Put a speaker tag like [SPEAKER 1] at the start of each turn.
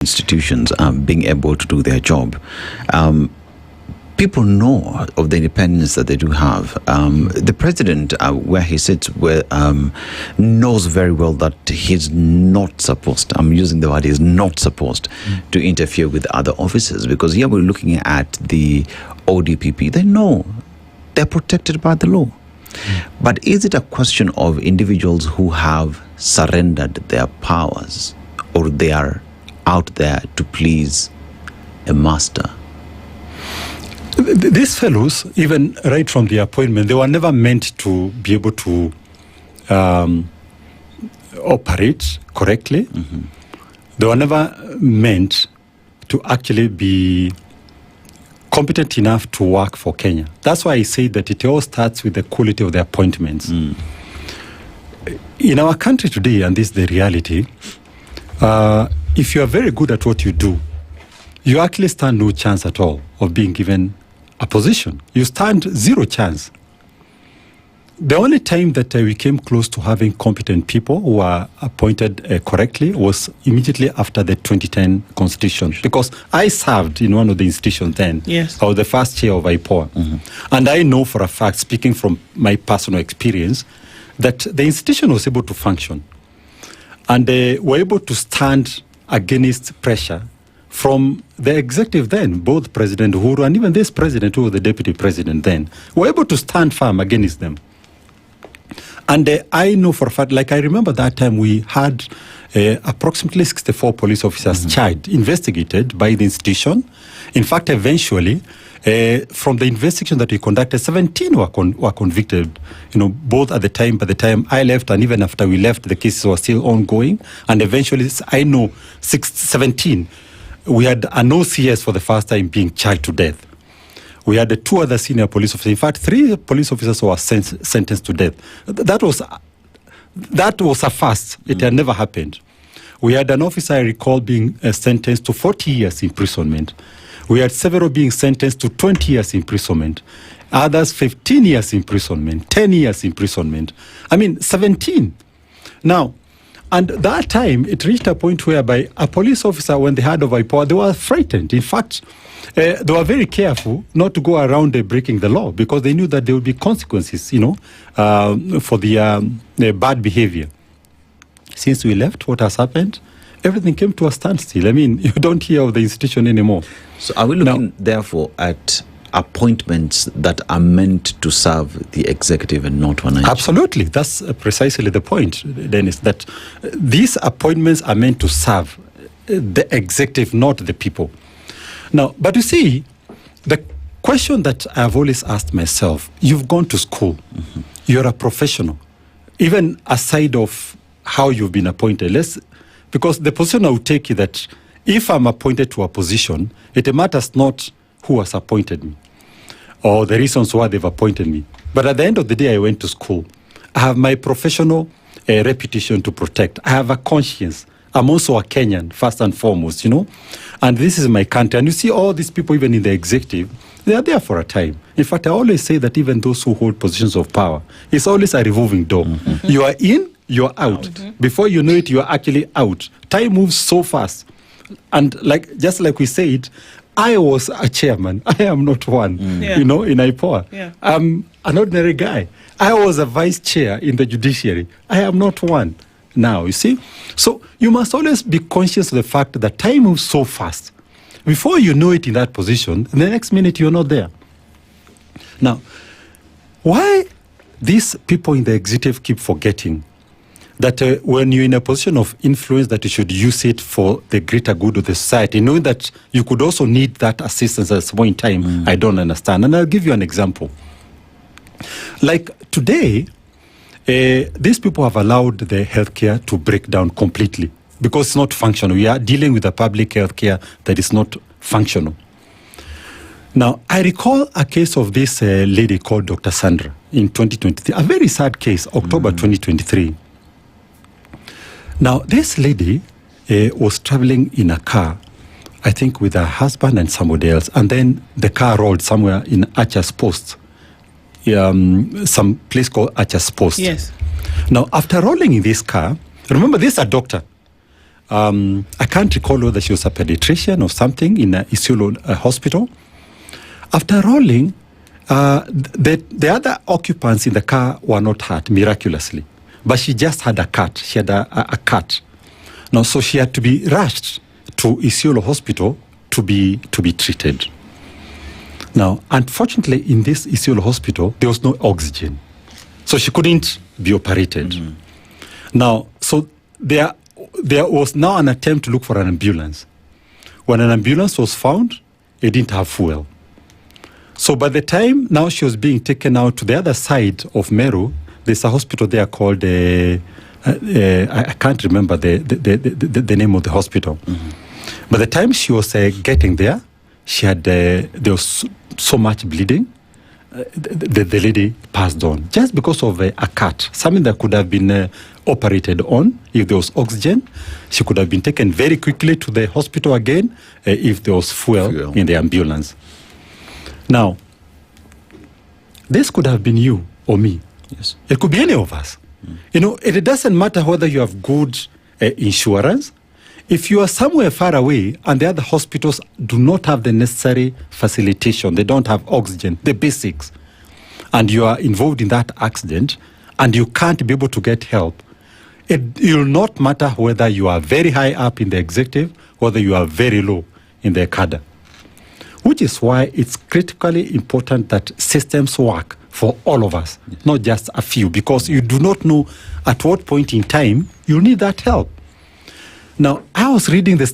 [SPEAKER 1] institutions being able to do their job. People know of the independence that they do have. The president, where he sits, knows very well that he's not supposed, I'm using the word, he's not supposed to interfere with other officers, because here we're looking at the ODPP. They know they're protected by the law. But is it a question of individuals who have surrendered their powers, or they are out there to please a master?
[SPEAKER 2] These fellows, even right from the appointment, they were never meant to be able to operate correctly. They were never meant to actually be competent enough to work for Kenya. That's why I say that it all starts with the quality of the appointments. In our country today, and this is the reality, if you are very good at what you do, you actually stand no chance at all of being given a position. You stand zero chance. The only time that we came close to having competent people who were appointed correctly was immediately after the 2010 constitution, because I served in one of the institutions then.
[SPEAKER 3] Yes.
[SPEAKER 2] I was the first chair of IPOA. And I know for a fact, speaking from my personal experience, that the institution was able to function. And they were able to stand against pressure from the executive then, both President Uhuru and even this president who was the deputy president then, were able to stand firm against them. And I know for a fact, like I remember that time we had approximately 64 police officers charged, investigated by the institution. In fact, eventually, from the investigation that we conducted, 17 were convicted, both at the time, by the time I left and even after we left, the cases were still ongoing. And eventually, I know 17, we had an OCS for the first time being charged to death. We had 2 other senior police officers. In fact, 3 police officers were sentenced to death. That was a first. It had never happened. We had an officer, I recall, being sentenced to 40 years imprisonment. We had several being sentenced to 20 years imprisonment. Others 15 years imprisonment, 10 years imprisonment. 17. Now, and that time, it reached a point whereby a police officer, when they heard of IPOA, they were frightened. In fact, they were very careful not to go around breaking the law, because they knew that there would be consequences, for the bad behavior. Since we left, what has happened? Everything came to a standstill. You don't hear of the institution anymore.
[SPEAKER 1] So are we looking, therefore, at appointments that are meant to serve the executive and not one?
[SPEAKER 2] Absolutely. That's precisely the point, Dennis, that these appointments are meant to serve the executive, not the people. Now, but you see, the question that I've always asked myself, you've gone to school, you're a professional, even aside of how you've been appointed, because the position I would take is that if I'm appointed to a position, it matters not who has appointed me or the reasons why they've appointed me. But at the end of the day, I went to school. I have my professional reputation to protect. I have a conscience. I'm also a Kenyan, first and foremost, And this is my country. And you see all these people, even in the executive, they are there for a time. In fact, I always say that even those who hold positions of power, it's always a revolving door. You are in, you are out. Before you know it, you are actually out. Time moves so fast. And just like we said, I was a chairman. I am not one, in IPOA.
[SPEAKER 3] Yeah.
[SPEAKER 2] I'm an ordinary guy. I was a vice chair in the judiciary. I am not one now, you see. So you must always be conscious of the fact that time moves so fast. Before you know it in that position, the next minute you're not there. Now, why these people in the executive keep forgetting that when you're in a position of influence, that you should use it for the greater good of the society, knowing that you could also need that assistance at some point in time, I don't understand. And I'll give you an example. Like today, these people have allowed the healthcare to break down completely because it's not functional. We are dealing with a public healthcare that is not functional. Now, I recall a case of this lady called Dr. Sandra in 2023, a very sad case, October 2023. Now, this lady was traveling in a car, I think with her husband and somebody else, and then the car rolled somewhere in Archer's Post, some place called Archer's Post.
[SPEAKER 3] Yes.
[SPEAKER 2] Now, after rolling in this car, remember this is a doctor, I can't recall whether she was a pediatrician or something in Isiolo hospital. After rolling, the other occupants in the car were not hurt miraculously, but she just had a cut. She had a cut. Now, so she had to be rushed to Isiolo hospital to be treated. Now, unfortunately, in this Isiolo hospital, there was no oxygen, so she couldn't be operated. Now, so there was now an attempt to look for an ambulance. When an ambulance was found, it didn't have fuel. So by the time now she was being taken out to the other side of Meru, there's a hospital there called, I can't remember the name of the hospital. By the time she was getting there, she had there was so much bleeding. The lady passed on just because of a cut, something that could have been operated on. If there was oxygen, she could have been taken very quickly to the hospital again if there was fuel in the ambulance. Now, this could have been you or me.
[SPEAKER 1] Yes.
[SPEAKER 2] It could be any of us. You know, it doesn't matter whether you have good insurance. If you are somewhere far away and the other hospitals do not have the necessary facilitation, they don't have oxygen, the basics, and you are involved in that accident and you can't be able to get help, it will not matter whether you are very high up in the executive, whether you are very low in the cadre. Which is why it's critically important that systems work for all of us, not just a few, because you do not know at what point in time you need that help. Now, I was reading this